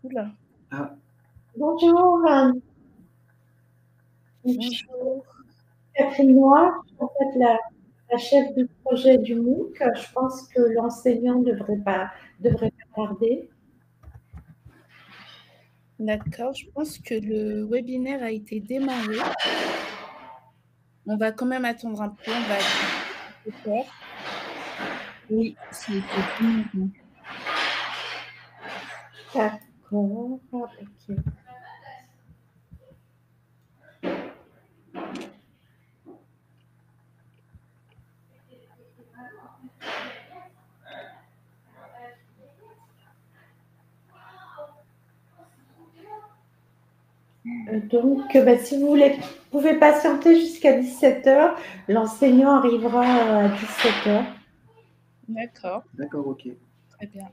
Oula. Ah, Bonjour, Bonjour. Catherine Noir, en fait la chef de projet du MOOC. Je pense que l'enseignant devrait pas tarder. D'accord, je pense que le webinaire a été démarré. On va quand même attendre un peu, on va attendre 17 heures. Oui, c'est bon maintenant. D'accord, ok. Donc, si vous pouvez patienter jusqu'à 17 heures, l'enseignant arrivera à 17 heures. D'accord, d'accord, ok. très bien.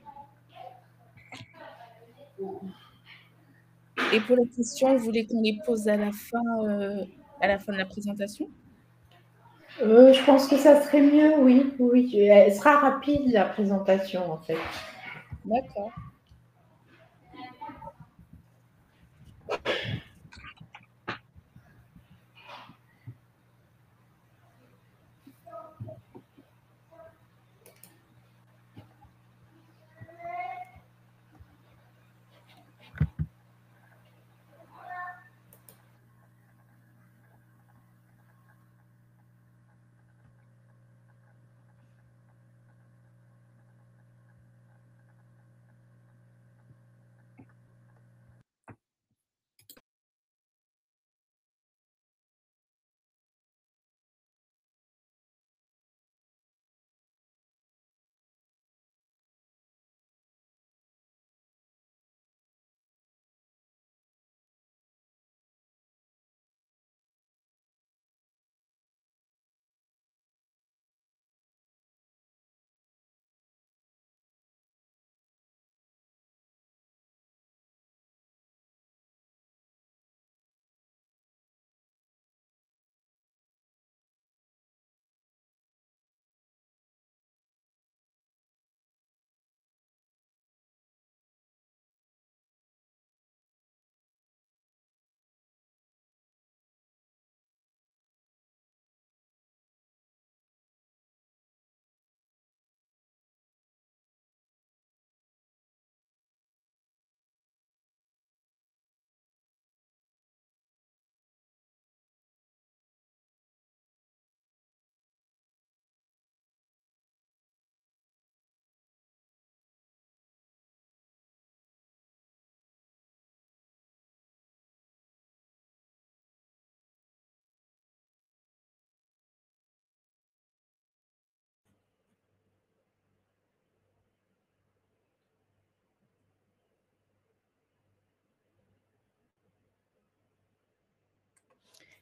Et pour les questions, vous voulez qu'on les pose à la fin de la présentation? Je pense que ça serait mieux, oui, oui. Elle sera rapide, la présentation, en fait. D'accord.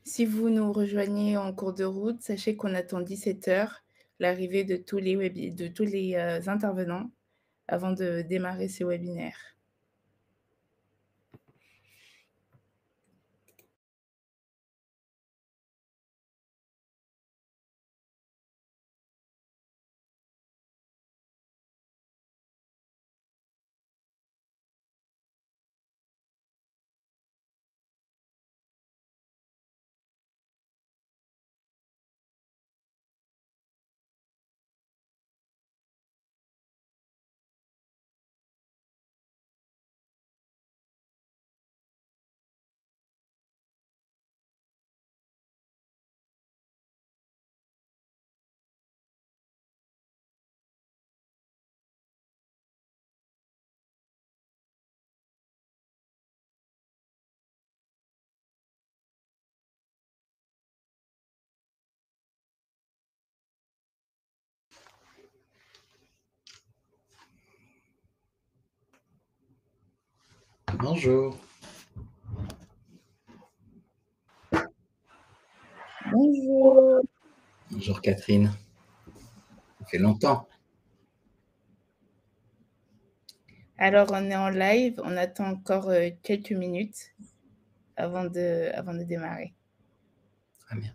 Si vous nous rejoignez en cours de route, sachez qu'on attend 17 heures, l'arrivée de tous les intervenants avant de démarrer ce webinaire. Bonjour. Bonjour. Bonjour Catherine. Ça fait longtemps. Alors, on est en live, on attend encore quelques minutes avant de démarrer. Très bien.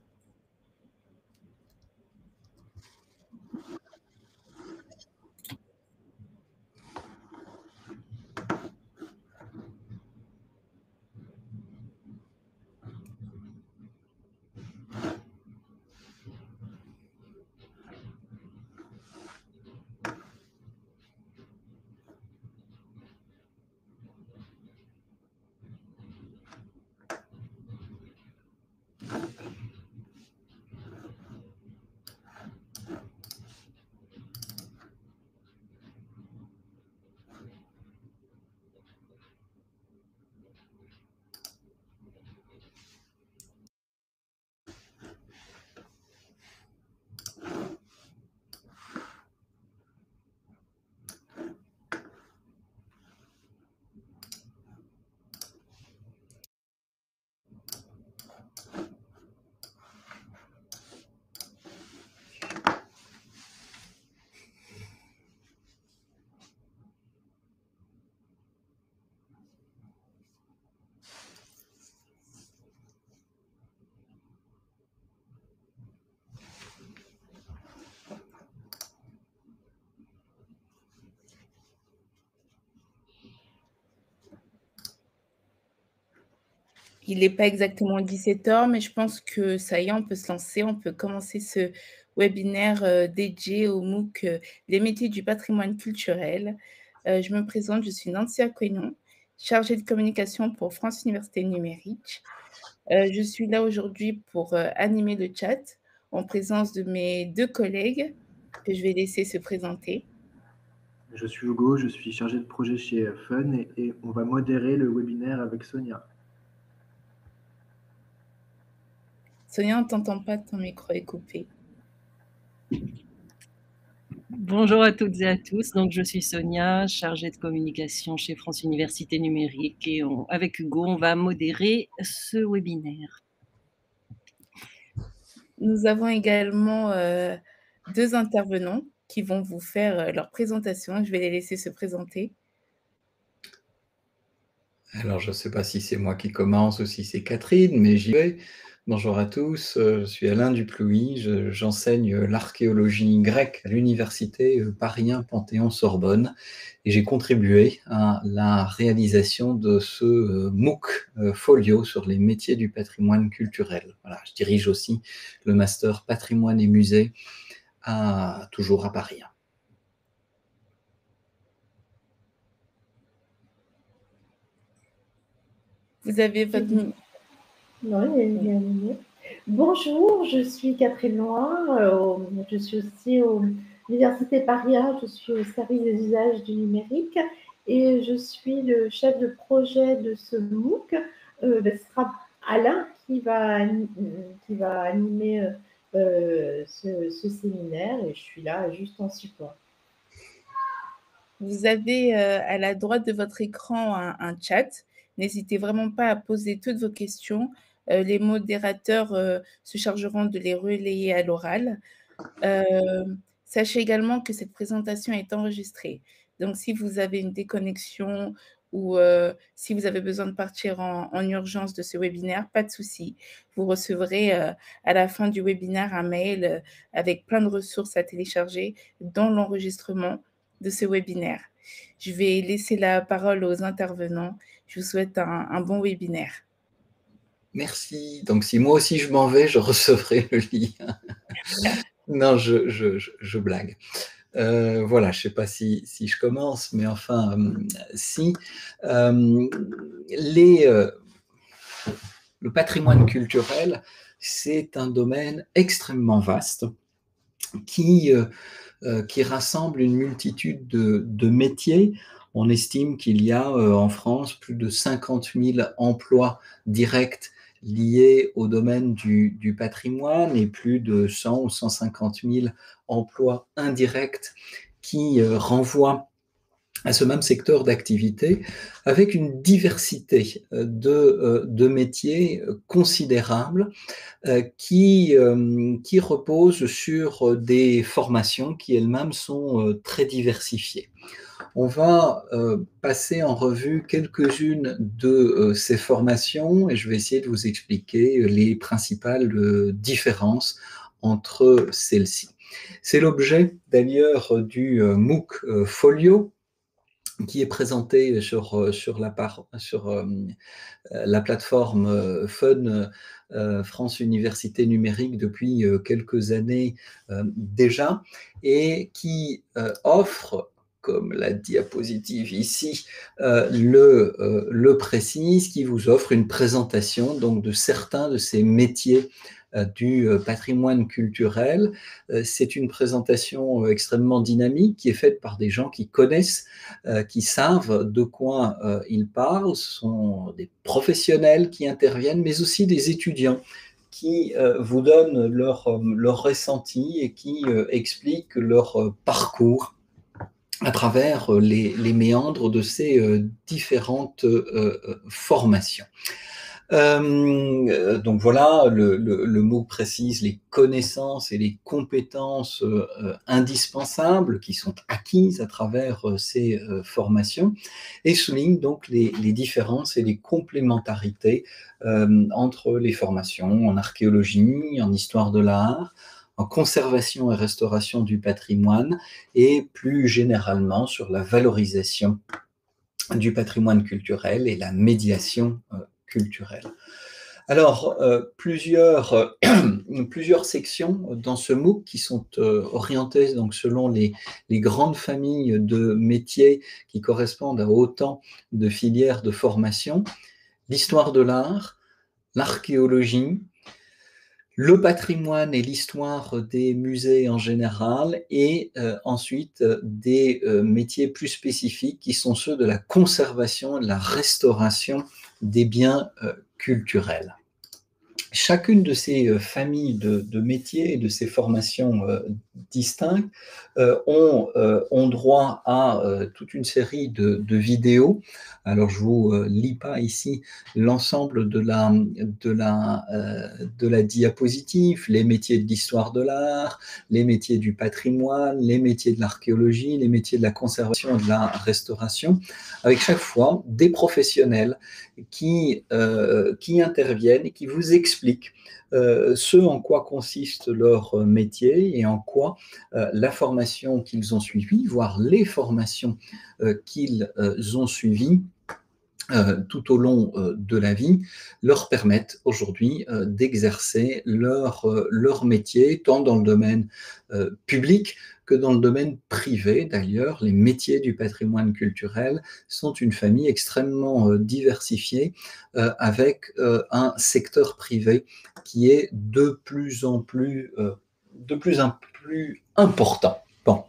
Il n'est pas exactement 17 h, mais je pense que ça y est, on peut se lancer. On peut commencer ce webinaire dédié au MOOC Les métiers du patrimoine culturel. Je me présente, je suis Nancy Aquenon, chargée de communication pour France Université Numérique. Je suis là aujourd'hui pour animer le chat en présence de mes 2 collègues que je vais laisser se présenter. Je suis Hugo, je suis chargé de projet chez Fun et on va modérer le webinaire avec Sonia. Sonia, on ne t'entend pas, ton micro est coupé. Bonjour à toutes et à tous. Donc, je suis Sonia, chargée de communication chez France Université Numérique et avec Hugo, on va modérer ce webinaire. Nous avons également 2 intervenants qui vont vous faire leur présentation. Je vais les laisser se présenter. Alors, je ne sais pas si c'est moi qui commence ou si c'est Catherine, mais j'y vais. Bonjour à tous, je suis Alain Duplouy, j'enseigne l'archéologie grecque à l'université Paris 1 Panthéon-Sorbonne et j'ai contribué à la réalisation de ce MOOC folio sur les métiers du patrimoine culturel. Voilà, je dirige aussi le master patrimoine et musée toujours à Paris 1. Vous avez votre... Oui, bonjour, je suis Catherine Noir, je suis aussi à l'Université Paris 1, je suis au service des usages du numérique et je suis le chef de projet de ce MOOC. Ce sera Alain qui va animer ce séminaire et je suis là juste en support. Vous avez à la droite de votre écran un chat. N'hésitez vraiment pas à poser toutes vos questions. Les modérateurs se chargeront de les relayer à l'oral. Sachez également que cette présentation est enregistrée. Donc, si vous avez une déconnexion ou si vous avez besoin de partir en urgence de ce webinaire, pas de souci. Vous recevrez à la fin du webinaire un mail avec plein de ressources à télécharger dans l'enregistrement de ce webinaire. Je vais laisser la parole aux intervenants. Je vous souhaite un bon webinaire. Merci. Donc, si moi aussi je m'en vais, je recevrai le lien. Non, je blague. Voilà, je ne sais pas si je commence, mais enfin, si. Le patrimoine culturel, c'est un domaine extrêmement vaste qui rassemble une multitude de métiers. On estime qu'il y a en France plus de 50 000 emplois directs liés au domaine du patrimoine et plus de 100 ou 150 000 emplois indirects qui renvoient à ce même secteur d'activité, avec une diversité de métiers considérables qui reposent sur des formations qui elles-mêmes sont très diversifiées. On va passer en revue quelques-unes de ces formations et je vais essayer de vous expliquer les principales différences entre celles-ci. C'est l'objet d'ailleurs du MOOC Folio, qui est présenté sur la plateforme Fun France Université Numérique depuis quelques années déjà, et qui offre, comme la diapositive ici le précise, qui vous offre une présentation donc de certains de ces métiers du patrimoine culturel. C'est une présentation extrêmement dynamique qui est faite par des gens qui connaissent, qui savent de quoi ils parlent. Ce sont des professionnels qui interviennent, mais aussi des étudiants qui vous donnent leur ressenti et qui expliquent leur parcours à travers les méandres de ces différentes formations. Donc voilà, le mot précise les connaissances et les compétences indispensables qui sont acquises à travers ces formations et souligne donc les différences et les complémentarités entre les formations en archéologie, en histoire de l'art, en conservation et restauration du patrimoine et plus généralement sur la valorisation du patrimoine culturel et la médiation culturel. Alors, plusieurs sections dans ce MOOC qui sont orientées donc, selon les grandes familles de métiers qui correspondent à autant de filières de formation: l'histoire de l'art, l'archéologie, le patrimoine et l'histoire des musées en général, et ensuite des métiers plus spécifiques qui sont ceux de la conservation et de la restauration des biens culturels. Chacune de ces familles de métiers et de ces formations distinctes ont droit à toute une série de vidéos. Alors, je ne vous lis pas ici l'ensemble de la diapositive: les métiers de l'histoire de l'art, les métiers du patrimoine, les métiers de l'archéologie, les métiers de la conservation et de la restauration, avec chaque fois des professionnels qui interviennent et qui vous expliquent ce en quoi consiste leur métier et en quoi la formation qu'ils ont suivie, voire les formations qu'ils ont suivies tout au long de la vie, leur permettent aujourd'hui d'exercer leur métier, tant dans le domaine public que dans le domaine privé. D'ailleurs, les métiers du patrimoine culturel sont une famille extrêmement diversifiée, avec un secteur privé qui est de plus en plus important. Bon.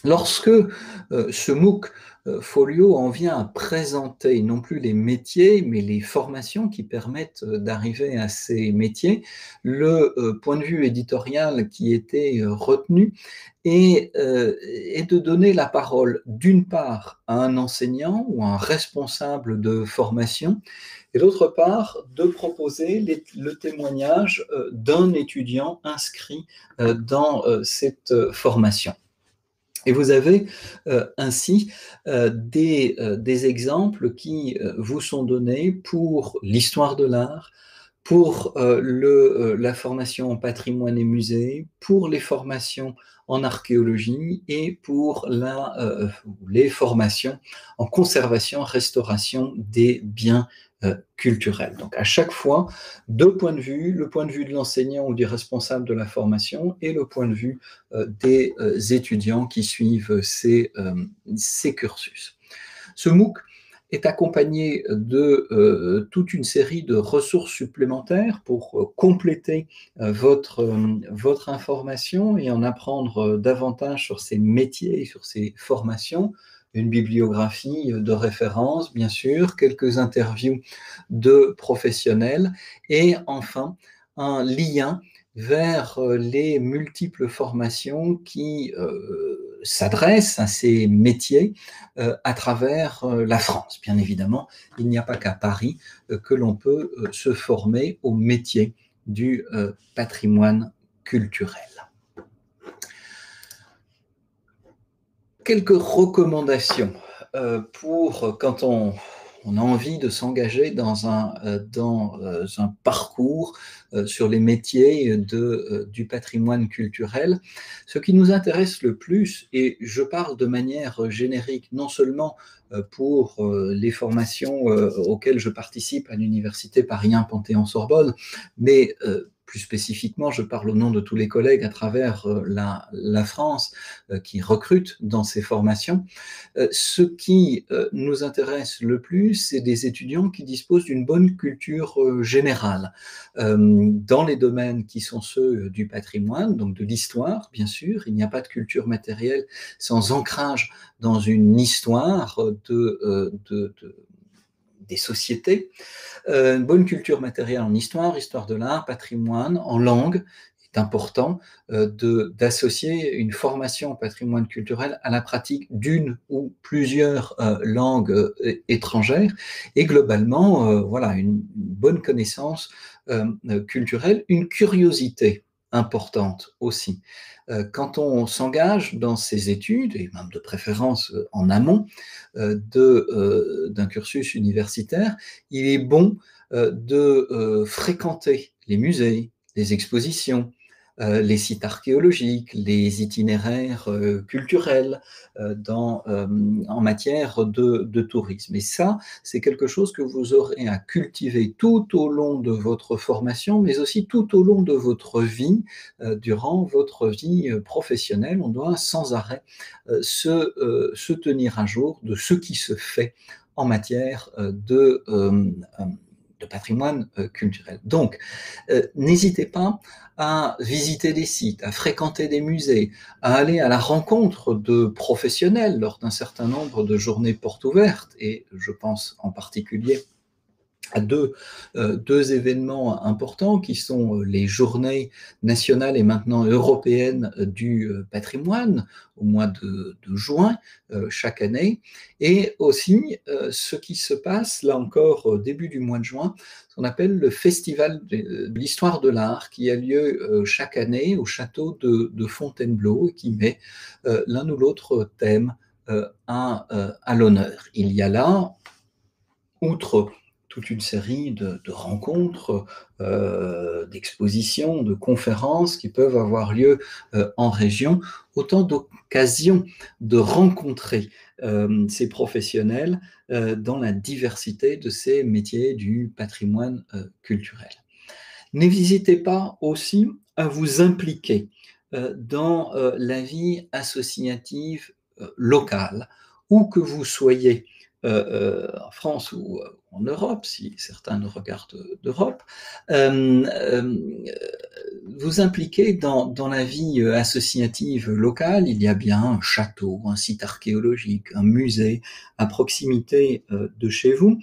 Lorsque ce MOOC Folio en vient à présenter non plus les métiers, mais les formations qui permettent d'arriver à ces métiers, le point de vue éditorial qui était retenu est de donner la parole d'une part à un enseignant ou à un responsable de formation, et d'autre part de proposer le témoignage d'un étudiant inscrit dans cette formation. Et vous avez ainsi des exemples qui vous sont donnés pour l'histoire de l'art, pour la formation en patrimoine et musée, pour les formations en archéologie et pour les formations en conservation, restauration des biens culturels. Donc à chaque fois, deux points de vue: le point de vue de l'enseignant ou du responsable de la formation et le point de vue des étudiants qui suivent ces cursus. Ce MOOC est accompagné de toute une série de ressources supplémentaires pour compléter votre information et en apprendre davantage sur ces métiers et sur ces formations. Une bibliographie de référence, bien sûr, quelques interviews de professionnels et enfin un lien vers les multiples formations qui s'adressent à ces métiers à travers la France. Bien évidemment, il n'y a pas qu'à Paris que l'on peut se former au métier du patrimoine culturel. Quelques recommandations pour quand on a envie de s'engager dans un parcours sur les métiers du patrimoine culturel. Ce qui nous intéresse le plus, et je parle de manière générique, non seulement pour les formations auxquelles je participe à l'Université Paris 1 Panthéon-Sorbonne, mais plus spécifiquement, je parle au nom de tous les collègues à travers la France qui recrutent dans ces formations. Ce qui nous intéresse le plus, c'est des étudiants qui disposent d'une bonne culture générale dans les domaines qui sont ceux du patrimoine, donc de l'histoire, bien sûr. Il n'y a pas de culture matérielle sans ancrage dans une histoire des sociétés. Une bonne culture matérielle en histoire, histoire de l'art, patrimoine, en langue. C'est important d'associer une formation en patrimoine culturel à la pratique d'une ou plusieurs langues étrangères et globalement, voilà, une bonne connaissance culturelle, une curiosité importante aussi. Quand on s'engage dans ces études, et même de préférence en amont d'un cursus universitaire, il est bon de fréquenter les musées, les expositions, les sites archéologiques, les itinéraires culturels en matière de tourisme. Et ça, c'est quelque chose que vous aurez à cultiver tout au long de votre formation, mais aussi tout au long de votre vie, durant votre vie professionnelle. On doit sans arrêt se tenir à jour de ce qui se fait en matière de patrimoine culturel. Donc, n'hésitez pas à visiter des sites, à fréquenter des musées, à aller à la rencontre de professionnels lors d'un certain nombre de journées portes ouvertes, et je pense en particulier à deux événements importants qui sont les journées nationales et maintenant européennes du patrimoine au mois de juin chaque année, et aussi ce qui se passe là encore au début du mois de juin, ce qu'on appelle le Festival de l'Histoire de l'Art qui a lieu chaque année au château de Fontainebleau et qui met l'un ou l'autre thème à l'honneur. Il y a là, outre toute une série de rencontres, d'expositions, de conférences qui peuvent avoir lieu en région, autant d'occasions de rencontrer ces professionnels dans la diversité de ces métiers du patrimoine culturel. N'hésitez pas aussi à vous impliquer dans la vie associative locale, où que vous soyez, en France ou en Europe, si certains nous regardent d'Europe, vous impliquer dans la vie associative locale. Il y a bien un château, un site archéologique, un musée à proximité de chez vous,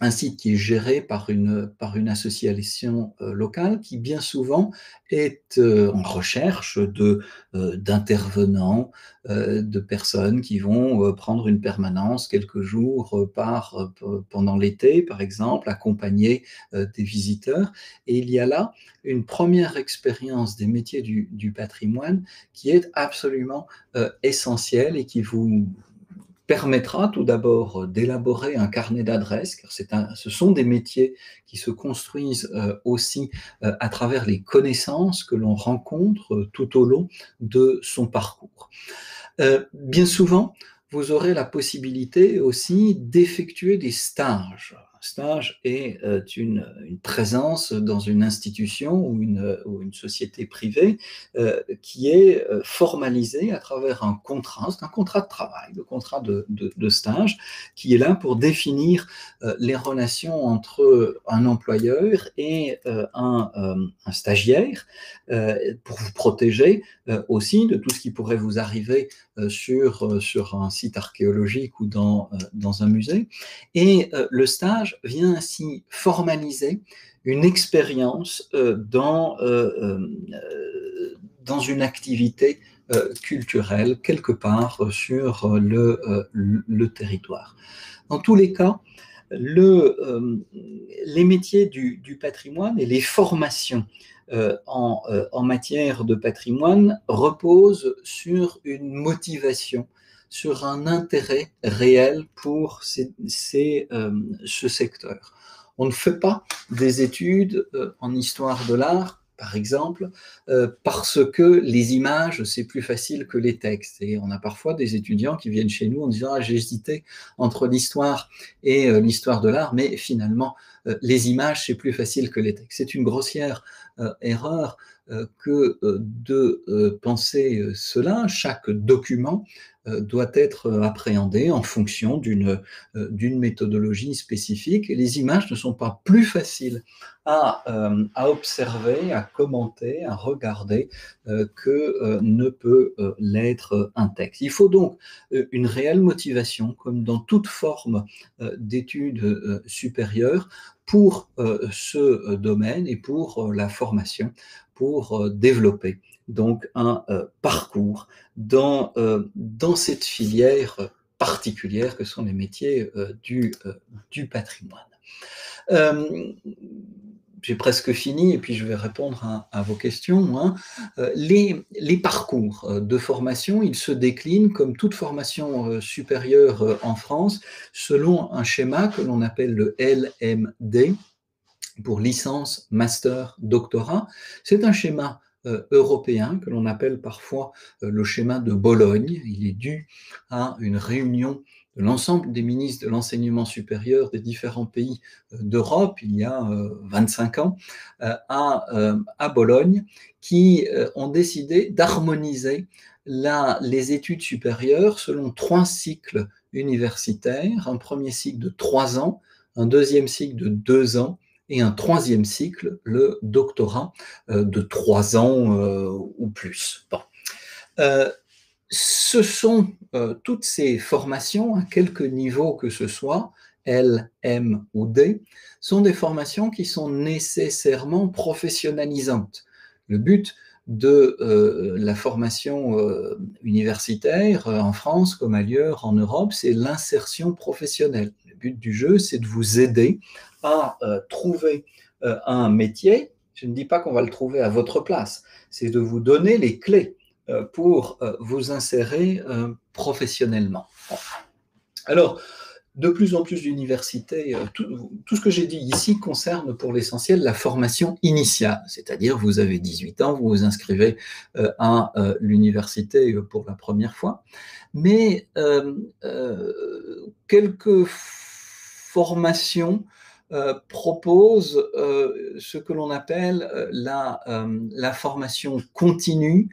un site qui est géré par une association locale qui bien souvent est en recherche d'intervenants, de personnes qui vont prendre une permanence quelques jours pendant l'été, par exemple, accompagner des visiteurs. Et il y a là une première expérience des métiers du patrimoine qui est absolument essentielle et qui vous permettra tout d'abord d'élaborer un carnet d'adresses, car ce sont des métiers qui se construisent aussi à travers les connaissances que l'on rencontre tout au long de son parcours. Bien souvent, vous aurez la possibilité aussi d'effectuer des stages. Un stage est une présence dans une institution ou une société privée qui est formalisée à travers un contrat. C'est un contrat de travail, le contrat de stage, qui est là pour définir les relations entre un employeur et un stagiaire, pour vous protéger aussi de tout ce qui pourrait vous arriver sur un site archéologique ou dans un musée. Et le stage vient ainsi formaliser une expérience dans une activité culturelle quelque part sur le territoire. Dans tous les cas, les métiers du patrimoine et les formations en matière de patrimoine reposent sur une motivation, sur un intérêt réel pour ce secteur. On ne fait pas des études en histoire de l'art, par exemple, parce que les images, c'est plus facile que les textes. Et on a parfois des étudiants qui viennent chez nous en disant « Ah, j'ai hésité entre l'histoire et l'histoire de l'art, mais finalement, les images, c'est plus facile que les textes. » C'est une grossière erreur que de penser cela. Chaque document doit être appréhendé en fonction d'une méthodologie spécifique. Et les images ne sont pas plus faciles à observer, à commenter, à regarder que ne peut l'être un texte. Il faut donc une réelle motivation, comme dans toute forme d'études supérieures, pour ce domaine et pour la formation, pour développer donc un parcours dans cette filière particulière que sont les métiers du patrimoine. J'ai presque fini et puis je vais répondre à vos questions. Hein. Les parcours de formation, ils se déclinent comme toute formation supérieure en France selon un schéma que l'on appelle le LMD, pour licence, master, doctorat. C'est un schéma européen que l'on appelle parfois le schéma de Bologne. Il est dû à une réunion de l'ensemble des ministres de l'enseignement supérieur des différents pays d'Europe, il y a 25 ans, à Bologne, qui ont décidé d'harmoniser les études supérieures selon 3 cycles universitaires, un premier cycle de 3 ans, un deuxième cycle de 2 ans, et un troisième cycle, le doctorat, de 3 ans ou plus. Bon. Ce sont toutes ces formations, à quelque niveau que ce soit, L, M ou D, sont des formations qui sont nécessairement professionnalisantes. Le but de la formation universitaire en France comme ailleurs en Europe, c'est l'insertion professionnelle. Le but du jeu, c'est de vous aider à trouver un métier. Je ne dis pas qu'on va le trouver à votre place, c'est de vous donner les clés pour vous insérer professionnellement. Alors, de plus en plus d'universités, tout ce que j'ai dit ici concerne pour l'essentiel la formation initiale, c'est-à-dire vous avez 18 ans, vous vous inscrivez à l'université pour la première fois, mais quelques formations proposent ce que l'on appelle la formation continue,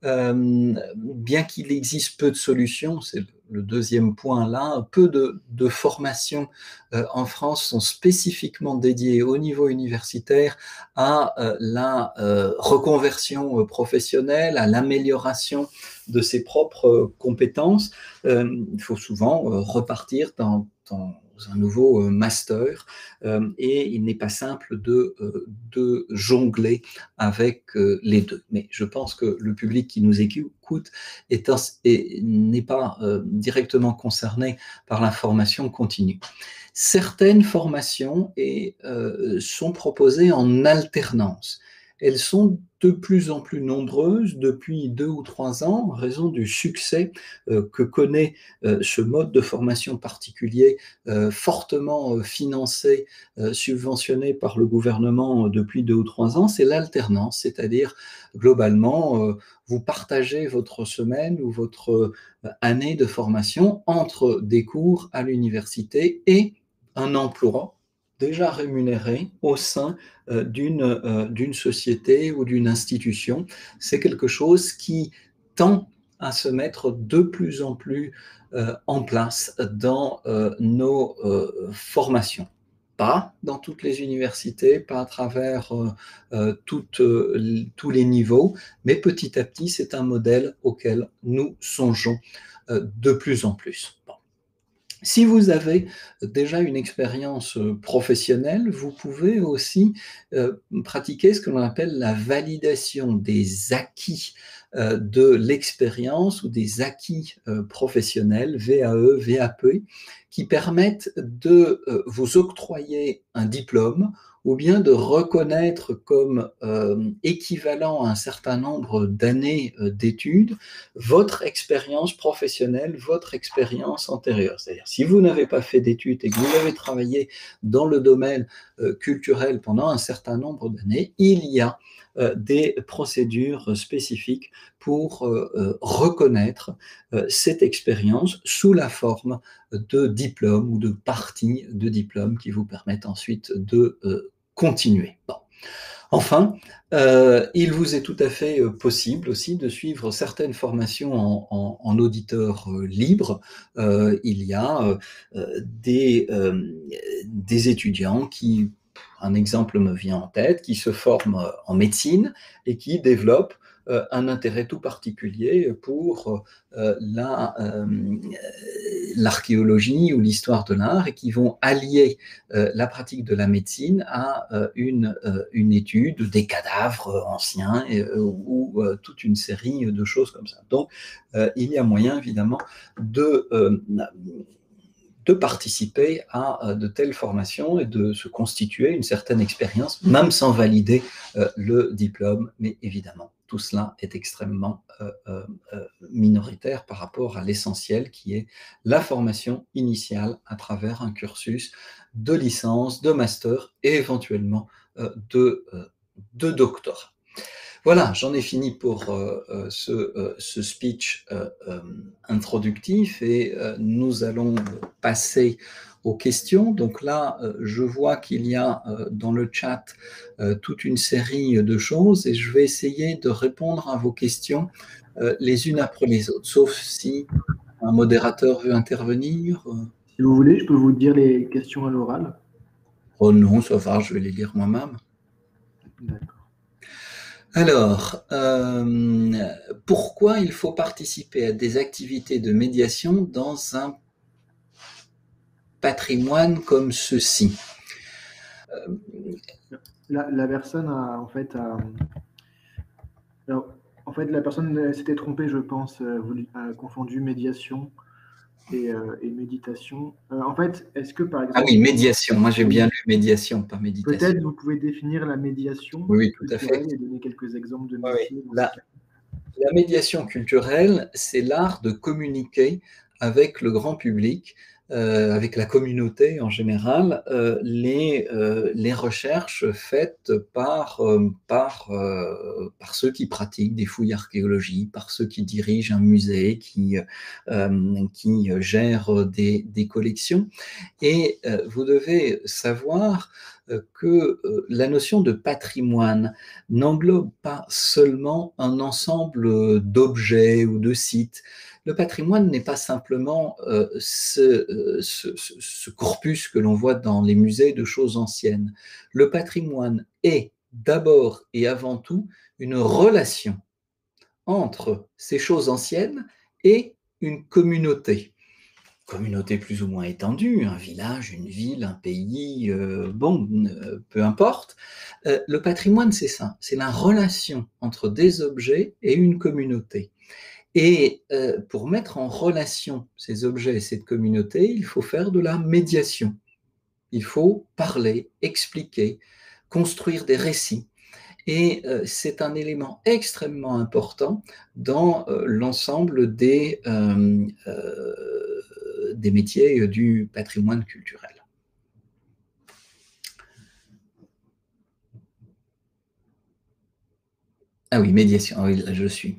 bien qu'il existe peu de solutions, c'est le deuxième point là, peu de formations en France sont spécifiquement dédiées au niveau universitaire à la reconversion professionnelle, à l'amélioration de ses propres compétences. Il faut souvent repartir dans un nouveau master et il n'est pas simple de jongler avec les deux. Mais je pense que le public qui nous écoute n'est pas directement concerné par la formation continue. Certaines formations sont proposées en alternance. Elles sont de plus en plus nombreuses depuis 2 ou 3 ans en raison du succès que connaît ce mode de formation particulier, fortement financé, subventionné par le gouvernement depuis 2 ou 3 ans, c'est l'alternance, c'est-à-dire globalement, vous partagez votre semaine ou votre année de formation entre des cours à l'université et un emploi déjà rémunéré au sein d'une société ou d'une institution. C'est quelque chose qui tend à se mettre de plus en plus en place dans nos formations. Pas dans toutes les universités, pas à travers tous les niveaux, mais petit à petit, c'est un modèle auquel nous songeons de plus en plus. Bon. Si vous avez déjà une expérience professionnelle, vous pouvez aussi pratiquer ce que l'on appelle la validation des acquis de l'expérience ou des acquis professionnels, VAE, VAP, qui permettent de vous octroyer un diplôme ou bien de reconnaître comme équivalent à un certain nombre d'années d'études votre expérience professionnelle, votre expérience antérieure. C'est-à-dire, si vous n'avez pas fait d'études et que vous avez travaillé dans le domaine culturel pendant un certain nombre d'années, il y a des procédures spécifiques pour reconnaître cette expérience sous la forme de diplômes ou de parties de diplômes qui vous permettent ensuite de continuer. Bon. Enfin, il vous est tout à fait possible aussi de suivre certaines formations en auditeur libre. Il y a des étudiants qui, un exemple me vient en tête, qui se forment en médecine et qui développent un intérêt tout particulier pour l'archéologie ou l'histoire de l'art et qui vont allier la pratique de la médecine à une étude des cadavres anciens ou toute une série de choses comme ça. Donc, il y a moyen évidemment de participer à de telles formations et de se constituer une certaine expérience, même sans valider le diplôme, mais évidemment, tout tout cela est extrêmement minoritaire par rapport à l'essentiel qui est la formation initiale à travers un cursus de licence, de master et éventuellement de doctorat. Voilà, j'en ai fini pour ce speech introductif et nous allons passer aux questions. Donc là, je vois qu'il y a dans le chat toute une série de choses et je vais essayer de répondre à vos questions les unes après les autres, sauf si un modérateur veut intervenir. Si vous voulez, je peux vous dire les questions à l'oral. Oh non, ça va, je vais les lire moi-même. D'accord. Alors, pourquoi il faut participer à des activités de médiation dans un patrimoine comme ceci? La personne a en fait... Alors, en fait, la personne s'était trompée, je pense, a confondu médiation et méditation. En fait, est-ce que par exemple... Ah oui, médiation. Moi, j'ai bien lu médiation, pas méditation. Peut-être vous pouvez définir la médiation oui, tout à fait. et donner quelques exemples de métiers. Oui. La médiation culturelle, c'est l'art de communiquer avec le grand public, avec la communauté en général, les recherches faites par ceux qui pratiquent des fouilles archéologiques, par ceux qui dirigent un musée, qui gèrent des collections. Et vous devez savoir que la notion de patrimoine n'englobe pas seulement un ensemble d'objets ou de sites. Le patrimoine n'est pas simplement ce corpus que l'on voit dans les musées de choses anciennes. Le patrimoine est d'abord et avant tout une relation entre ces choses anciennes et une communauté plus ou moins étendue, un village, une ville, un pays, peu importe. Le patrimoine, c'est ça, c'est la relation entre des objets et une communauté. Et pour mettre en relation ces objets et cette communauté, il faut faire de la médiation. Il faut parler, expliquer, construire des récits. Et c'est un élément extrêmement important dans l'ensemble des métiers du patrimoine culturel. Ah oui, médiation, oui, là je suis.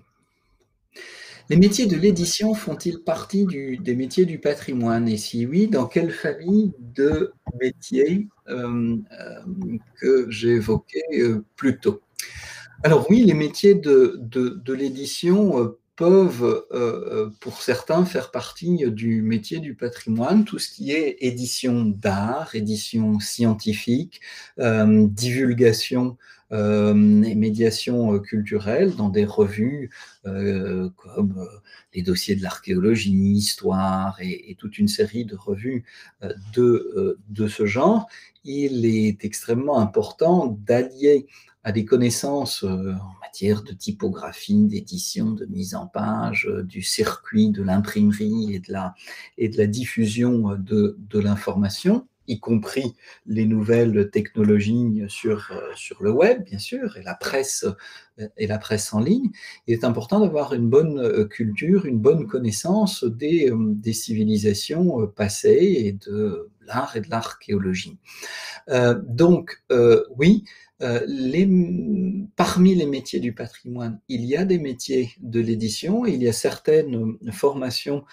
Les métiers de l'édition font-ils partie des métiers du patrimoine? Et si oui, dans quelle famille de métiers que j'ai évoqué plus tôt? Alors oui, les métiers de l'édition peuvent, pour certains, faire partie du métier du patrimoine, tout ce qui est édition d'art, édition scientifique, divulgation et médiation culturelle dans des revues comme les dossiers de l'archéologie, histoire et toute une série de revues de ce genre. Il est extrêmement important d'allier à des connaissances en matière de typographie, d'édition, de mise en page, du circuit de l'imprimerie et de la diffusion de l'information, y compris les nouvelles technologies sur le web, bien sûr, et la presse en ligne. Il est important d'avoir une bonne culture, une bonne connaissance des civilisations passées et de l'art et de l'archéologie. Donc, oui, parmi les métiers du patrimoine, il y a des métiers de l'édition, il y a certaines formations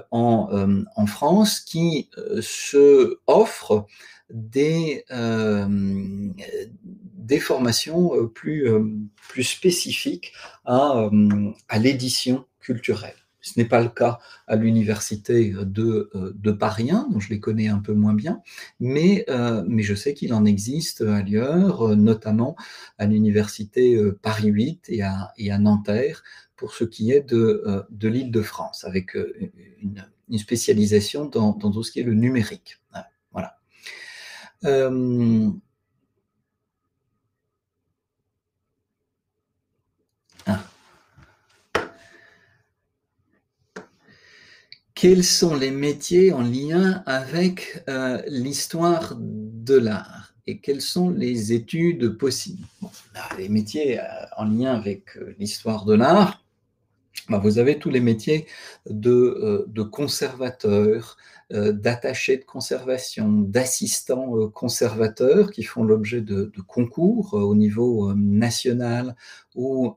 en France qui se offrent des formations plus spécifiques à l'édition culturelle. Ce n'est pas le cas à l'université de Paris 1, dont je les connais un peu moins bien, mais je sais qu'il en existe ailleurs, notamment à l'université Paris 8 et à Nanterre, pour ce qui est de l'Île-de-France, avec une spécialisation dans tout ce qui est le numérique. Voilà. Quels sont les métiers en lien avec l'histoire de l'art? et quelles sont les études possibles. Bon, les métiers en lien avec l'histoire de l'art, vous avez tous les métiers de conservateurs, d'attachés de conservation, d'assistants conservateurs qui font l'objet de concours au niveau national ou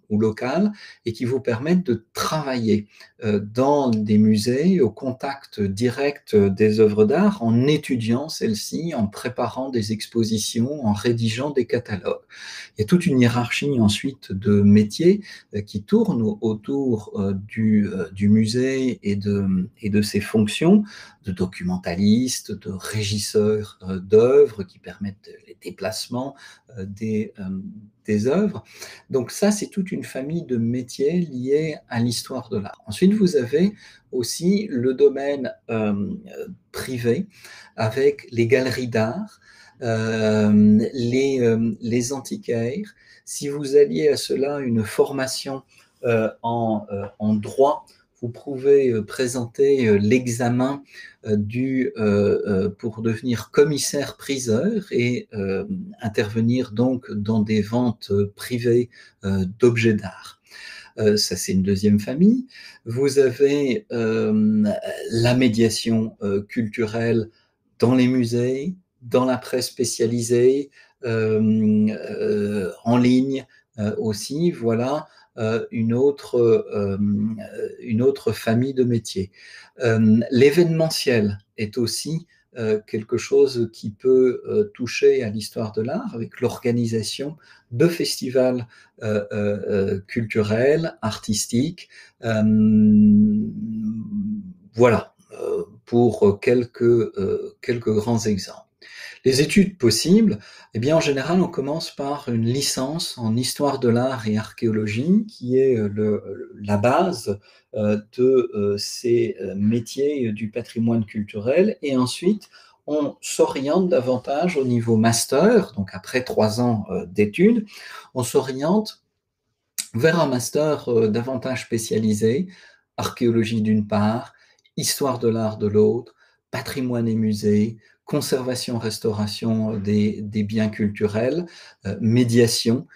local et qui vous permettent de travailler dans des musées au contact direct des œuvres d'art en étudiant celles-ci, en préparant des expositions, en rédigeant des catalogues. Il y a toute une hiérarchie ensuite de métiers qui tournent autour du musée et de ses fonctions, de documentalistes, de régisseurs d'œuvres qui permettent les déplacements des œuvres. Donc ça, c'est toute une famille de métiers liés à l'histoire de l'art. Ensuite, vous avez aussi le domaine privé avec les galeries d'art, les antiquaires. Si vous alliez à cela une formation en droit, vous pouvez présenter l'examen pour devenir commissaire-priseur et intervenir donc dans des ventes privées d'objets d'art. Ça, c'est une deuxième famille. Vous avez la médiation culturelle dans les musées, dans la presse spécialisée, en ligne aussi. Voilà une autre famille de métiers. L'événementiel est aussi quelque chose qui peut toucher à l'histoire de l'art avec l'organisation de festivals culturels, artistiques. Voilà, pour quelques grands exemples. Les études possibles, eh bien, en général, on commence par une licence en histoire de l'art et archéologie, qui est la base de ces métiers du patrimoine culturel. Et ensuite, on s'oriente davantage au niveau master, donc après 3 ans d'études, on s'oriente vers un master davantage spécialisé, archéologie d'une part, histoire de l'art de l'autre, patrimoine et musée, conservation-restauration des biens culturels, médiation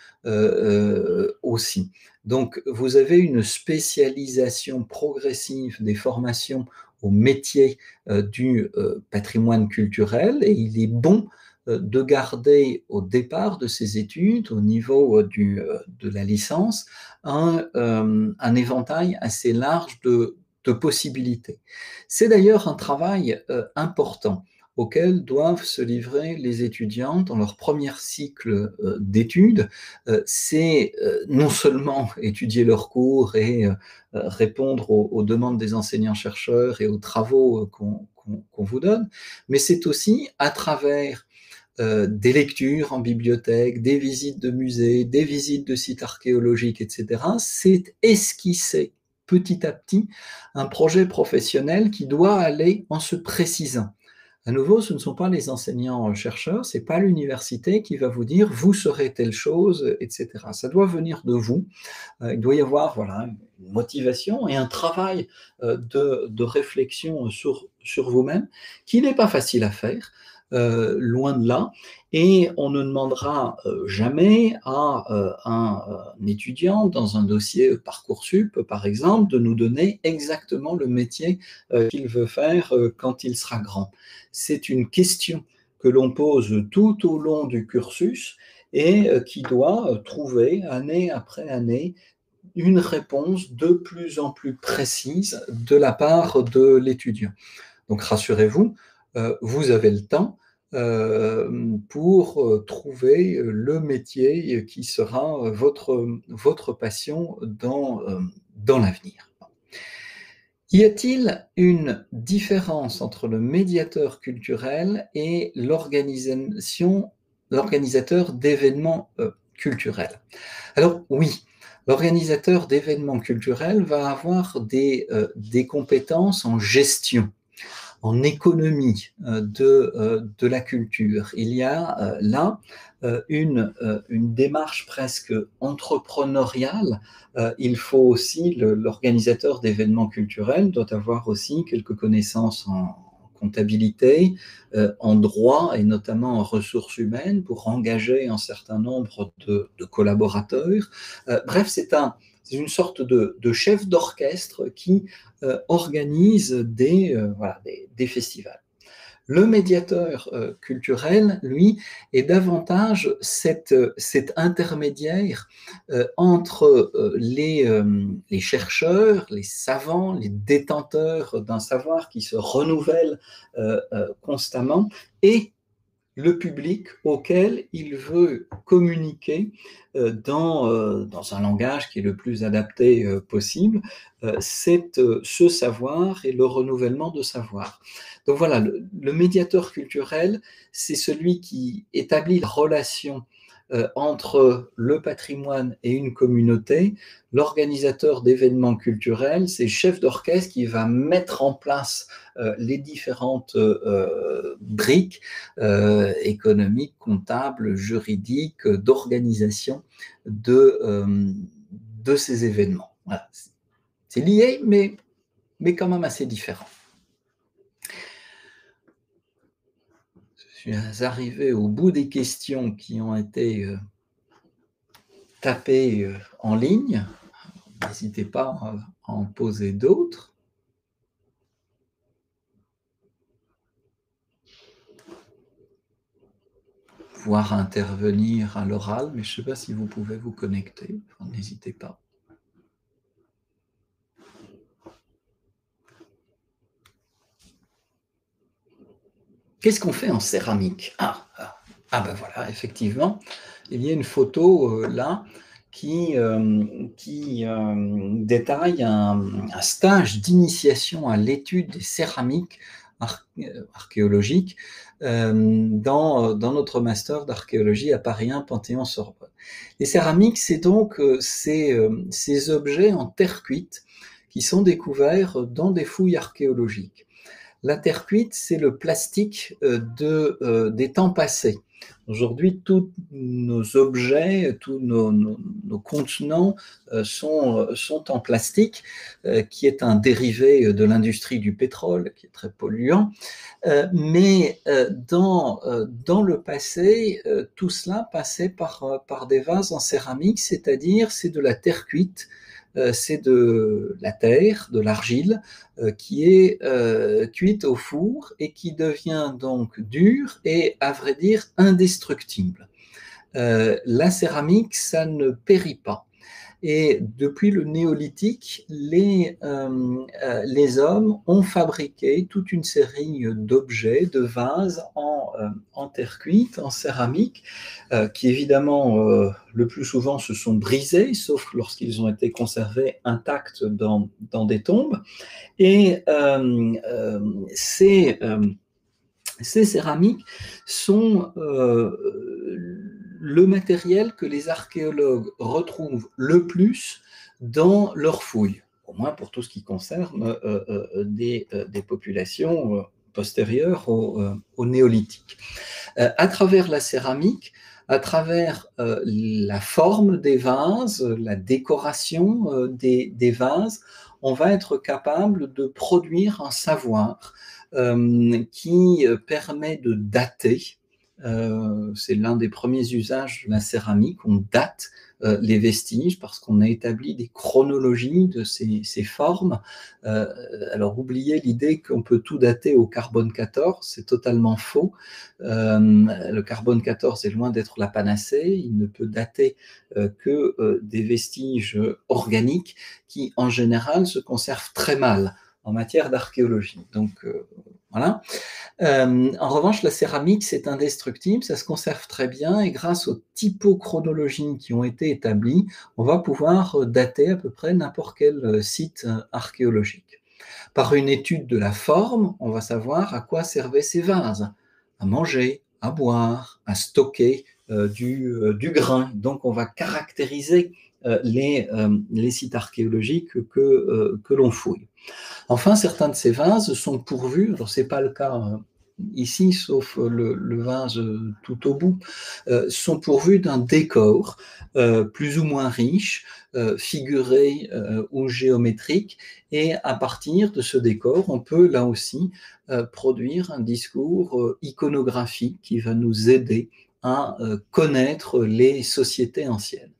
aussi. Donc, vous avez une spécialisation progressive des formations au métier du patrimoine culturel et il est bon de garder au départ de ces études, au niveau de la licence, un éventail assez large de possibilités. C'est d'ailleurs un travail important auquel doivent se livrer les étudiants dans leur premier cycle d'études. C'est non seulement étudier leurs cours et répondre aux demandes des enseignants-chercheurs et aux travaux qu'on vous donne, mais c'est aussi à travers des lectures en bibliothèque, des visites de musées, des visites de sites archéologiques, etc. C'est esquisser petit à petit un projet professionnel qui doit aller en se précisant. À nouveau, ce ne sont pas les enseignants-chercheurs, ce n'est pas l'université qui va vous dire « vous serez telle chose », etc. Ça doit venir de vous. Il doit y avoir une motivation et un travail de réflexion sur vous-même qui n'est pas facile à faire, loin de là. Et on ne demandera jamais à un étudiant dans un dossier Parcoursup, par exemple, de nous donner exactement le métier qu'il veut faire quand il sera grand. C'est une question que l'on pose tout au long du cursus et qui doit trouver, année après année, une réponse de plus en plus précise de la part de l'étudiant. Donc rassurez-vous, vous avez le temps pour trouver le métier qui sera votre passion dans l'avenir. Y a-t-il une différence entre le médiateur culturel et l'organisateur d'événements culturels? Alors oui, l'organisateur d'événements culturels va avoir des compétences en gestion, en économie de la culture. Il y a là une démarche presque entrepreneuriale. Il faut aussi, l'organisateur d'événements culturels doit avoir aussi quelques connaissances en comptabilité, en droit et notamment en ressources humaines pour engager un certain nombre de collaborateurs. Bref, c'est une sorte de chef d'orchestre qui organise des festivals. Le médiateur culturel, lui, est davantage cet intermédiaire entre les chercheurs, les savants, les détenteurs d'un savoir qui se renouvelle constamment et le public auquel il veut communiquer dans un langage qui est le plus adapté possible, ce savoir et le renouvellement de savoir. Donc voilà, le médiateur culturel, c'est celui qui établit la relation entre le patrimoine et une communauté. L'organisateur d'événements culturels, c'est le chef d'orchestre qui va mettre en place les différentes briques économiques, comptables, juridiques, d'organisation de ces événements. Voilà. C'est lié, mais quand même assez différent. Je suis arrivé au bout des questions qui ont été tapées en ligne. N'hésitez pas à en poser d'autres. Voire intervenir à l'oral, mais je ne sais pas si vous pouvez vous connecter. Enfin, n'hésitez pas. Qu'est-ce qu'on fait en céramique? Ben voilà, effectivement, il y a une photo là qui détaille un stage d'initiation à l'étude des céramiques archéologiques dans notre master d'archéologie à Paris 1 Panthéon-Sorbonne. Les céramiques, c'est donc ces objets en terre cuite qui sont découverts dans des fouilles archéologiques. La terre cuite, c'est le plastique des temps passés. Aujourd'hui, tous nos objets, tous nos contenants sont en plastique, qui est un dérivé de l'industrie du pétrole, qui est très polluant. Mais dans le passé, tout cela passait par des vases en céramique, c'est-à-dire c'est de la terre cuite, c'est de la terre, de l'argile, qui est cuite au four et qui devient donc dure et, à vrai dire, indestructible. La céramique, ça ne périt pas. Et depuis le néolithique, les hommes ont fabriqué toute une série d'objets, de vases en terre cuite, en céramique, qui évidemment, le plus souvent, se sont brisés, sauf lorsqu'ils ont été conservés intacts dans des tombes. Et ces céramiques sont le matériel que les archéologues retrouvent le plus dans leurs fouilles, au moins pour tout ce qui concerne des populations postérieures au néolithique. À travers la céramique, à travers la forme des vases, la décoration des vases, on va être capable de produire un savoir qui permet de dater. C'est l'un des premiers usages de la céramique. On date les vestiges parce qu'on a établi des chronologies de ces formes. Alors, oubliez l'idée qu'on peut tout dater au carbone 14, c'est totalement faux. Le carbone 14 est loin d'être la panacée, il ne peut dater que des vestiges organiques qui, en général, se conservent très mal en matière d'archéologie. Donc, voilà. En revanche, la céramique, c'est indestructible, ça se conserve très bien et grâce aux typochronologies qui ont été établies, on va pouvoir dater à peu près n'importe quel site archéologique. Par une étude de la forme, on va savoir à quoi servaient ces vases, à manger, à boire, à stocker du grain. Donc, on va caractériser les sites archéologiques que l'on fouille. Enfin, certains de ces vases sont pourvus, alors ce n'est pas le cas ici, sauf le vase tout au bout, sont pourvus d'un décor plus ou moins riche, figuré ou géométrique, et à partir de ce décor, on peut là aussi produire un discours iconographique qui va nous aider à connaître les sociétés anciennes.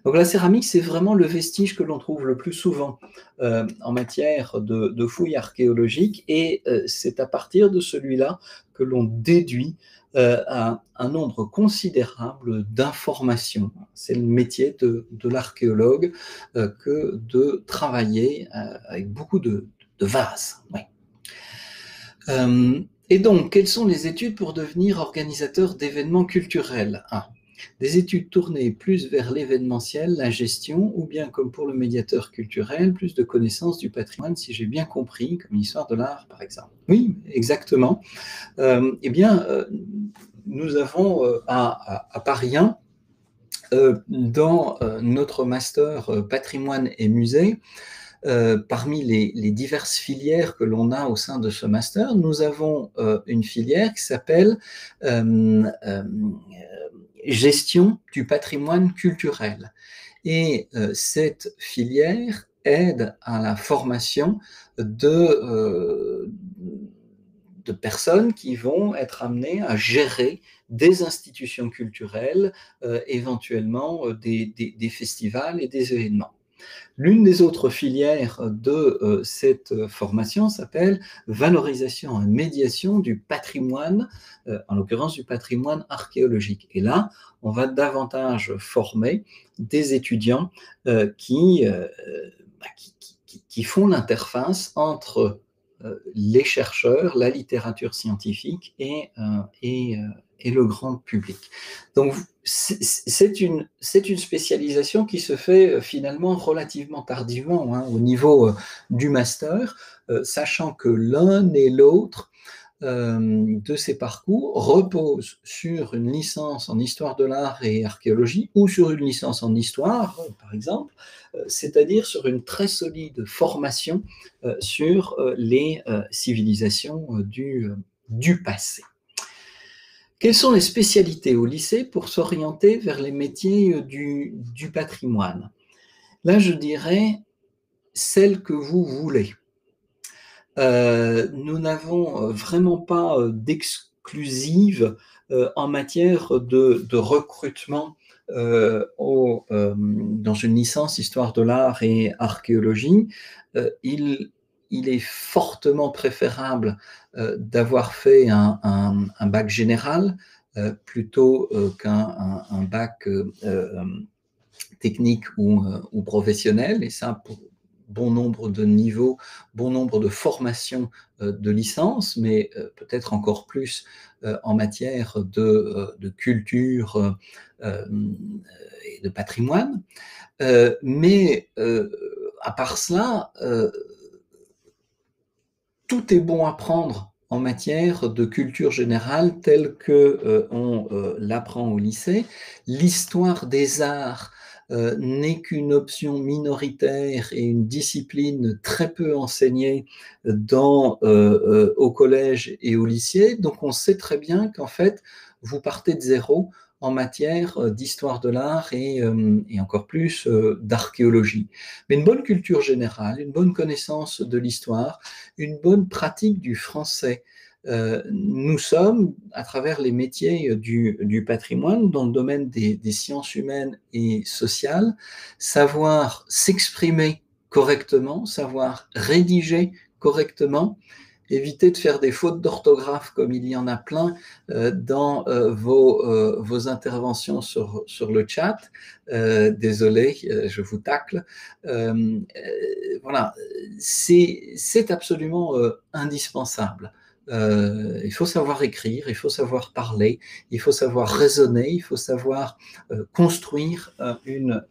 Donc la céramique, c'est vraiment le vestige que l'on trouve le plus souvent en matière de fouilles archéologiques, et c'est à partir de celui-là que l'on déduit un nombre considérable d'informations. C'est le métier de l'archéologue que de travailler avec beaucoup de vases. Oui. Et donc, quelles sont les études pour devenir organisateur d'événements culturels? Des études tournées plus vers l'événementiel, la gestion, ou bien, comme pour le médiateur culturel, plus de connaissances du patrimoine, si j'ai bien compris, comme l'histoire de l'art, par exemple. Oui, exactement. Eh bien, nous avons à Paris 1, dans notre master patrimoine et musée, parmi les diverses filières que l'on a au sein de ce master, nous avons une filière qui s'appelle gestion du patrimoine culturel. Et cette filière aide à la formation de personnes qui vont être amenées à gérer des institutions culturelles, éventuellement des festivals et des événements. L'une des autres filières de cette formation s'appelle valorisation et médiation du patrimoine, en l'occurrence du patrimoine archéologique. Et là, on va davantage former des étudiants qui font l'interface entre les chercheurs, la littérature scientifique et le grand public. Donc, c'est une spécialisation qui se fait finalement relativement tardivement au niveau du master, sachant que l'un et l'autre de ces parcours reposent sur une licence en histoire de l'art et archéologie, ou sur une licence en histoire, par exemple, c'est-à-dire sur une très solide formation sur les civilisations du passé. Quelles sont les spécialités au lycée pour s'orienter vers les métiers du patrimoine? Là, je dirais celles que vous voulez. Nous n'avons vraiment pas d'exclusive en matière de recrutement dans une licence histoire de l'art et archéologie. Il est fortement préférable d'avoir fait un bac général plutôt qu'un bac technique ou professionnel, et ça pour bon nombre de niveaux, bon nombre de formations de licence, mais peut-être encore plus en matière de culture et de patrimoine. Mais à part cela, tout est bon à prendre en matière de culture générale telle que on l'apprend au lycée. L'histoire des arts n'est qu'une option minoritaire et une discipline très peu enseignée au collège et au lycée. Donc on sait très bien qu'en fait, vous partez de zéro en matière d'histoire de l'art et encore plus d'archéologie. Mais une bonne culture générale, une bonne connaissance de l'histoire, une bonne pratique du français. Nous sommes, à travers les métiers du patrimoine, dans le domaine des sciences humaines et sociales, savoir s'exprimer correctement, savoir rédiger correctement, éviter de faire des fautes d'orthographe comme il y en a plein dans vos interventions sur le chat. Désolé, je vous tacle. Voilà, c'est absolument indispensable. Il faut savoir écrire, il faut savoir parler, il faut savoir raisonner, il faut savoir construire une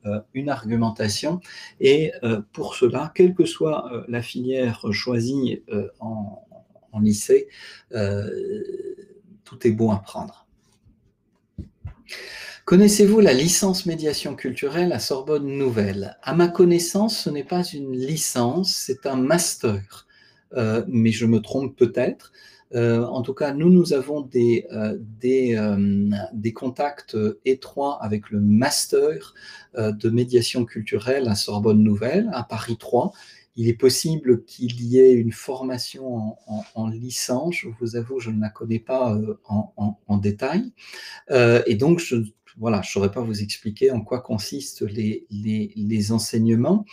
argumentation, et pour cela, quelle que soit la filière choisie en lycée, tout est bon à prendre. Connaissez-vous la licence médiation culturelle à Sorbonne Nouvelle? À ma connaissance, ce n'est pas une licence, c'est un master. Mais je me trompe peut-être. En tout cas, nous avons des contacts étroits avec le master de médiation culturelle à Sorbonne Nouvelle, à Paris 3. Il est possible qu'il y ait une formation en licence. Je vous avoue, je ne la connais pas en détail. Et donc, je ne saurais pas vous expliquer en quoi consistent les enseignements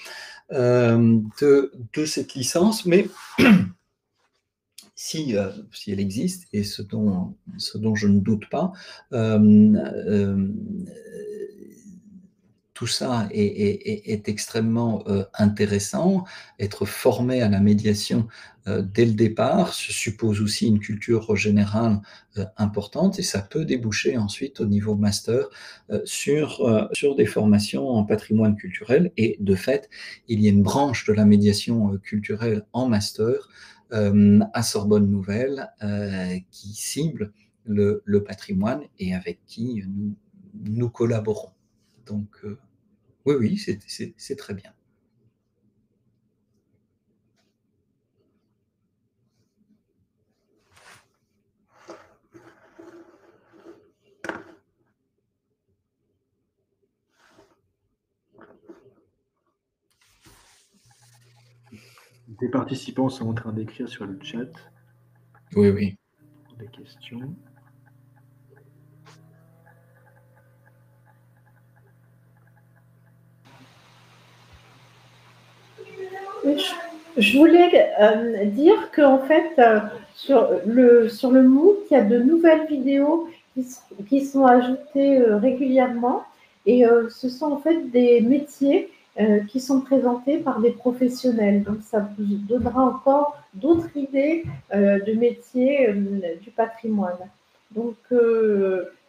de cette licence, mais si elle existe, et ce dont je ne doute pas, tout ça est extrêmement intéressant. Être formé à la médiation dès le départ suppose aussi une culture générale importante, et ça peut déboucher ensuite au niveau master sur des formations en patrimoine culturel. Et de fait, il y a une branche de la médiation culturelle en master à Sorbonne Nouvelle qui cible le patrimoine et avec qui nous collaborons. Donc, oui, c'est très bien. Des participants sont en train d'écrire sur le chat. Oui. Des questions. Je voulais dire qu'en fait, sur le MOOC, il y a de nouvelles vidéos qui sont ajoutées régulièrement, et ce sont en fait des métiers qui sont présentés par des professionnels. Donc, ça vous donnera encore d'autres idées de métiers du patrimoine. Donc,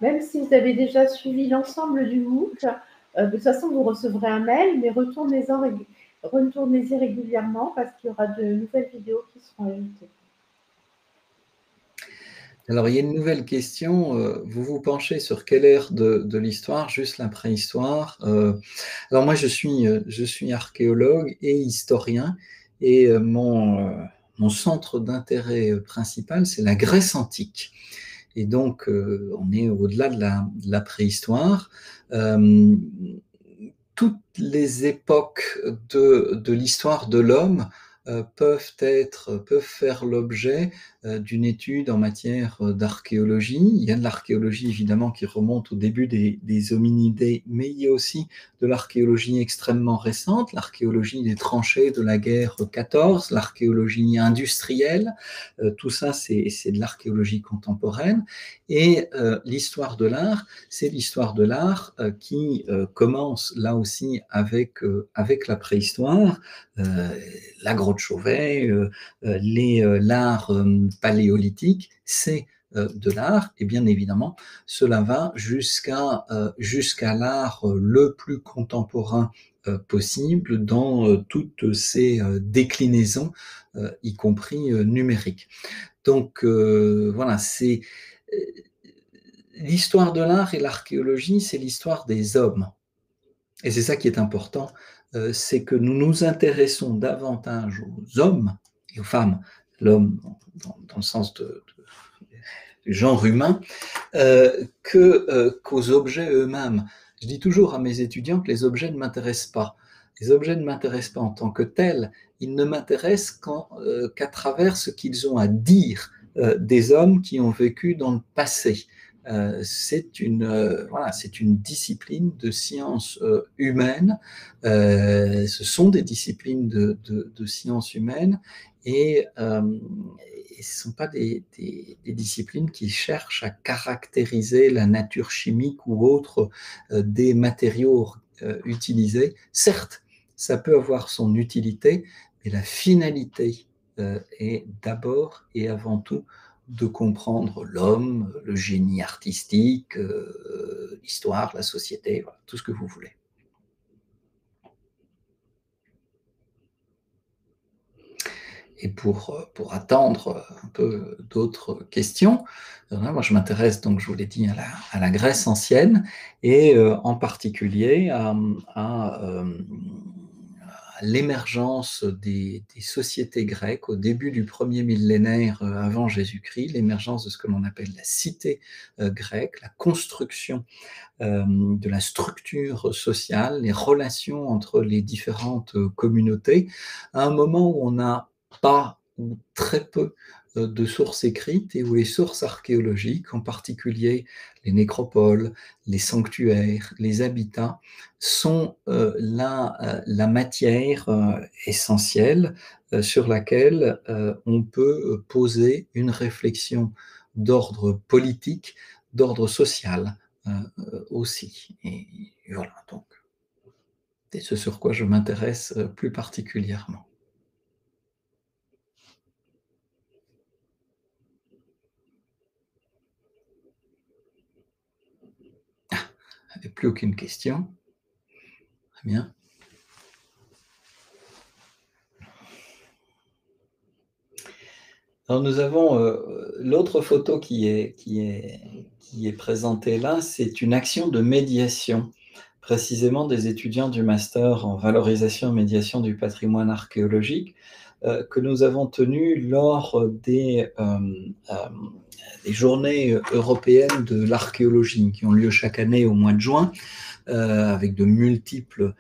même si vous avez déjà suivi l'ensemble du MOOC, de toute façon, vous recevrez un mail, mais retournez-y régulièrement parce qu'il y aura de nouvelles vidéos qui seront ajoutées. Alors, il y a une nouvelle question. Vous vous penchez sur quelle ère de l'histoire? Juste la préhistoire. Alors moi, je suis archéologue et historien, et mon centre d'intérêt principal, c'est la Grèce antique. Et donc, on est au-delà de la préhistoire. Toutes les époques de l'histoire de l'homme peuvent faire l'objet d'une étude en matière d'archéologie. Il y a de l'archéologie évidemment qui remonte au début des hominidés, mais il y a aussi de l'archéologie extrêmement récente, l'archéologie des tranchées de la guerre 14, l'archéologie industrielle, tout ça c'est de l'archéologie contemporaine. Et l'histoire de l'art, c'est l'histoire de l'art qui commence là aussi avec la préhistoire, la grotte Chauvet, l'art paléolithique, c'est de l'art, et bien évidemment, cela va jusqu'à l'art le plus contemporain possible dans toutes ses déclinaisons, y compris numériques. Donc voilà, c'est l'histoire de l'art et l'archéologie, c'est l'histoire des hommes. Et c'est ça qui est important, c'est que nous nous intéressons davantage aux hommes et aux femmes, l'homme dans le sens du genre humain, qu'aux objets eux-mêmes. Je dis toujours à mes étudiants que les objets ne m'intéressent pas. Les objets ne m'intéressent pas en tant que tels, ils ne m'intéressent qu'à travers ce qu'ils ont à dire des hommes qui ont vécu dans le passé. C'est une discipline de sciences humaines, ce sont des disciplines de sciences humaines, et ce ne sont pas des disciplines qui cherchent à caractériser la nature chimique ou autre des matériaux utilisés. Certes, ça peut avoir son utilité, mais la finalité est d'abord et avant tout de comprendre l'homme, le génie artistique, l'histoire, la société, voilà, tout ce que vous voulez. Et pour attendre un peu d'autres questions, moi je m'intéresse, donc je vous l'ai dit, à la Grèce ancienne, et en particulier à l'émergence des sociétés grecques au début du premier millénaire avant Jésus-Christ, l'émergence de ce que l'on appelle la cité grecque, la construction de la structure sociale, les relations entre les différentes communautés, à un moment où on n'a pas ou très peu de sources écrites et où les sources archéologiques, en particulier les nécropoles, les sanctuaires, les habitats, sont la matière essentielle sur laquelle on peut poser une réflexion d'ordre politique, d'ordre social aussi. Et voilà, donc, c'est ce sur quoi je m'intéresse plus particulièrement. Il n'y avait plus aucune question. Très bien. Alors nous avons l'autre photo qui est présentée là, c'est une action de médiation, précisément des étudiants du master en valorisation et médiation du patrimoine archéologique, que nous avons tenu lors des journées européennes de l'archéologie, qui ont lieu chaque année au mois de juin, avec de multiples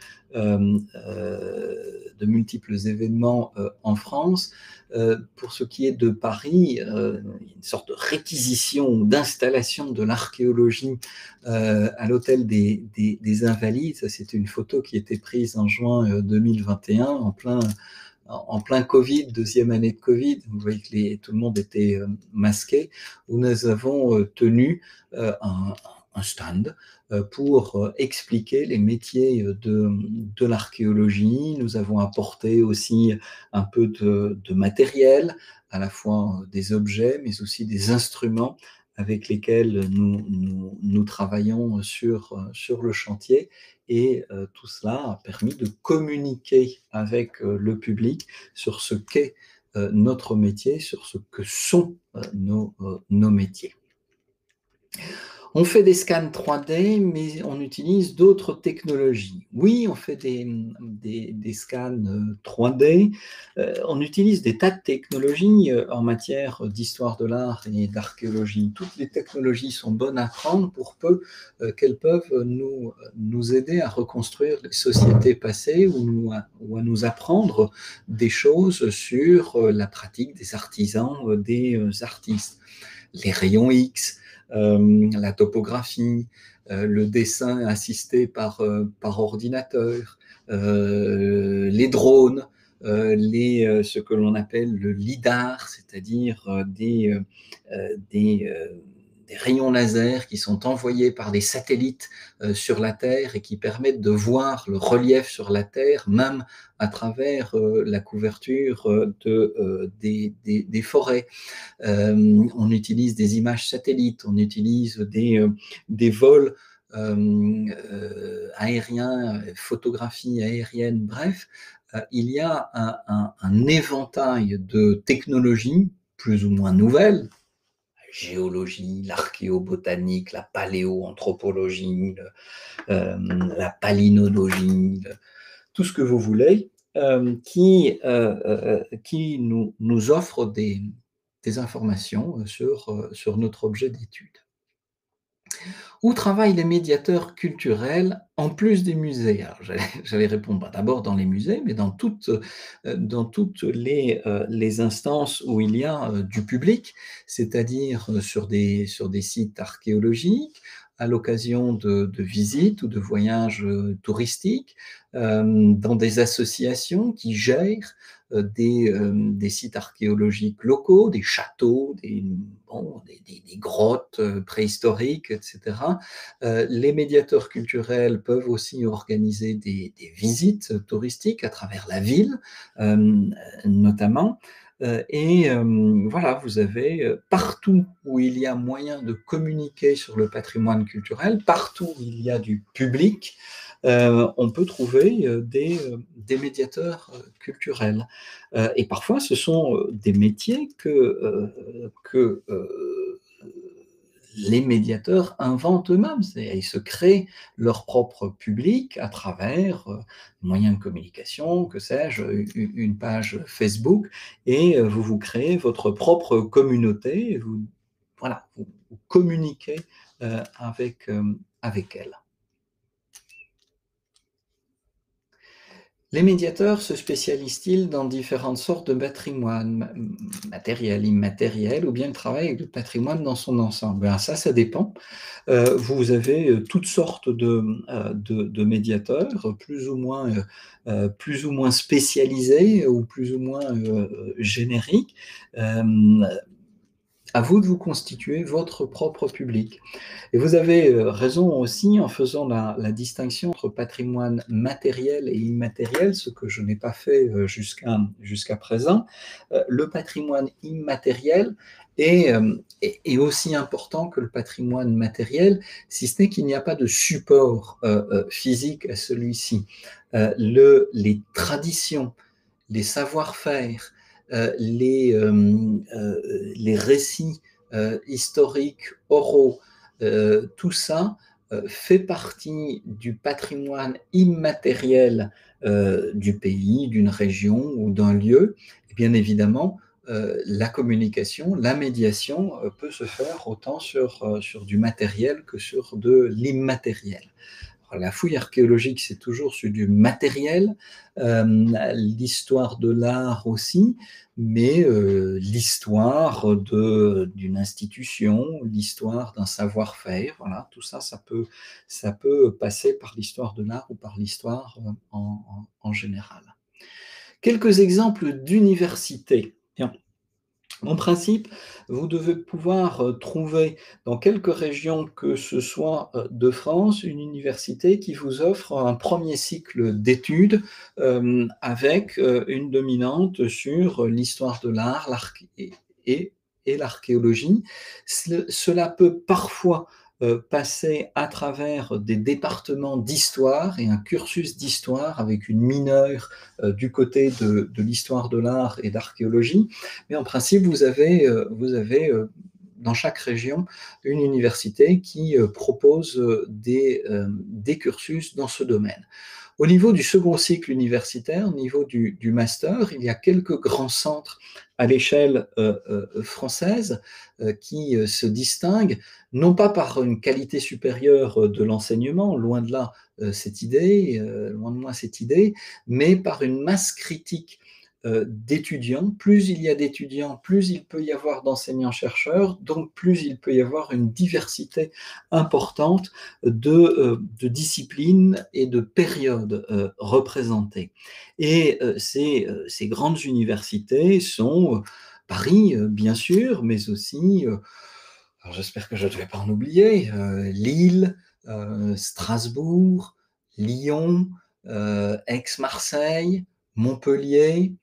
événements en France. Pour ce qui est de Paris, une sorte de réquisition, d'installation de l'archéologie à l'hôtel des Invalides. Ça, c'est une photo qui était prise en juin 2021, en plein Covid, deuxième année de Covid. Vous voyez que tout le monde était masqué, où nous avons tenu un stand pour expliquer les métiers de l'archéologie. Nous avons apporté aussi un peu de matériel, à la fois des objets, mais aussi des instruments avec lesquels nous travaillons sur le chantier. Et tout cela a permis de communiquer avec le public sur ce qu'est notre métier, sur ce que sont nos métiers. On fait des scans 3D, mais on utilise d'autres technologies. Oui, on fait des scans 3D. On utilise des tas de technologies en matière d'histoire de l'art et d'archéologie. Toutes les technologies sont bonnes à prendre pour peu qu'elles peuvent nous aider à reconstruire les sociétés passées ou à nous apprendre des choses sur la pratique des artisans, des artistes. Les rayons X, la topographie, le dessin assisté par ordinateur, les drones, ce que l'on appelle le lidar, c'est-à-dire des rayons laser qui sont envoyés par des satellites sur la Terre et qui permettent de voir le relief sur la Terre, même à travers la couverture des forêts. On utilise des images satellites, on utilise des vols aériens, photographies aériennes, bref, il y a un éventail de technologies plus ou moins nouvelles, géologie, l'archéobotanique, la paléoanthropologie, la palynologie, tout ce que vous voulez, qui nous offre des informations sur notre objet d'étude. Où travaillent les médiateurs culturels en plus des musées? Alors, j'allais répondre d'abord dans les musées, mais dans toutes les instances où il y a du public, c'est-à-dire sur des sites archéologiques, à l'occasion de visites ou de voyages touristiques, dans des associations qui gèrent des sites archéologiques locaux, des châteaux, des grottes préhistoriques, etc. Les médiateurs culturels peuvent aussi organiser des visites touristiques à travers la ville, notamment. Voilà, vous avez partout où il y a moyen de communiquer sur le patrimoine culturel, partout où il y a du public, on peut trouver des médiateurs culturels. Et parfois, ce sont des métiers que les médiateurs inventent eux-mêmes, ils se créent leur propre public à travers moyens de communication, que sais-je, une page Facebook, et vous créez votre propre communauté, vous communiquez avec elle. Les médiateurs se spécialisent-ils dans différentes sortes de patrimoine, matériel, immatériel, ou bien ils travaillent avec le patrimoine dans son ensemble? Ben, ça dépend. Vous avez toutes sortes de médiateurs, plus ou moins spécialisés ou plus ou moins génériques. À vous de vous constituer votre propre public. Et vous avez raison aussi en faisant la distinction entre patrimoine matériel et immatériel, ce que je n'ai pas fait jusqu'à présent. Le patrimoine immatériel est aussi important que le patrimoine matériel, si ce n'est qu'il n'y a pas de support physique à celui-ci. Les traditions, les savoir-faire, les récits historiques, oraux, tout ça fait partie du patrimoine immatériel du pays, d'une région ou d'un lieu. Et bien évidemment, la communication, la médiation peut se faire autant sur du matériel que sur de l'immatériel. La fouille archéologique, c'est toujours sur du matériel, l'histoire de l'art aussi, mais l'histoire d'une institution, l'histoire d'un savoir-faire, voilà, tout ça, ça peut passer par l'histoire de l'art ou par l'histoire en général. Quelques exemples d'universités. En principe, vous devez pouvoir trouver dans quelques régions, que ce soit de France, une université qui vous offre un premier cycle d'études avec une dominante sur l'histoire de l'art et l'archéologie. Cela peut parfois passer à travers des départements d'histoire et un cursus d'histoire avec une mineure du côté de l'histoire de l'art et d'archéologie. Mais en principe, vous avez dans chaque région une université qui propose des cursus dans ce domaine. Au niveau du second cycle universitaire, au niveau du master, il y a quelques grands centres à l'échelle française qui se distinguent, non pas par une qualité supérieure de l'enseignement, loin de là loin de moi cette idée, mais par une masse critique d'étudiants. Plus il y a d'étudiants, plus il peut y avoir d'enseignants-chercheurs, donc plus il peut y avoir une diversité importante de disciplines et de périodes représentées. Et ces grandes universités sont Paris, bien sûr, mais aussi, alors j'espère que je ne vais pas en oublier, Lille, Strasbourg, Lyon, Aix-Marseille, Montpellier,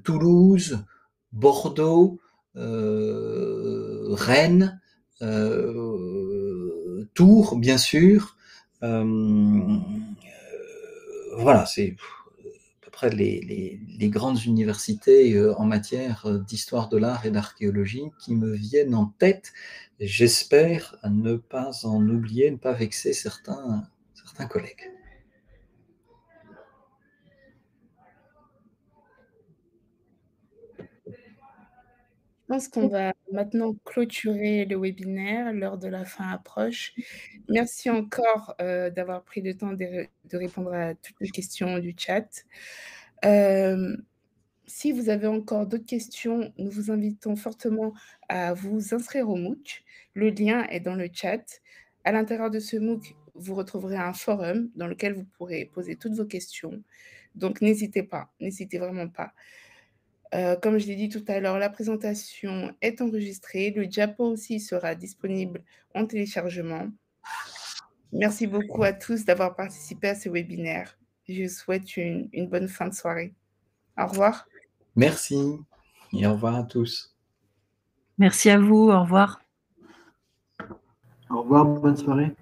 Toulouse, Bordeaux, Rennes, Tours, bien sûr. Voilà, c'est à peu près les grandes universités en matière d'histoire de l'art et d'archéologie qui me viennent en tête. J'espère ne pas en oublier, ne pas vexer certains collègues. Je pense qu'on va maintenant clôturer le webinaire, l'heure de la fin approche. Merci encore d'avoir pris le temps de répondre à toutes les questions du chat. Si vous avez encore d'autres questions, nous vous invitons fortement à vous inscrire au MOOC. Le lien est dans le chat. À l'intérieur de ce MOOC, vous retrouverez un forum dans lequel vous pourrez poser toutes vos questions. Donc, n'hésitez vraiment pas. Comme je l'ai dit tout à l'heure, la présentation est enregistrée. Le diapo aussi sera disponible en téléchargement. Merci beaucoup à tous d'avoir participé à ce webinaire. Je vous souhaite une bonne fin de soirée. Au revoir. Merci et au revoir à tous. Merci à vous, au revoir. Au revoir, bonne soirée.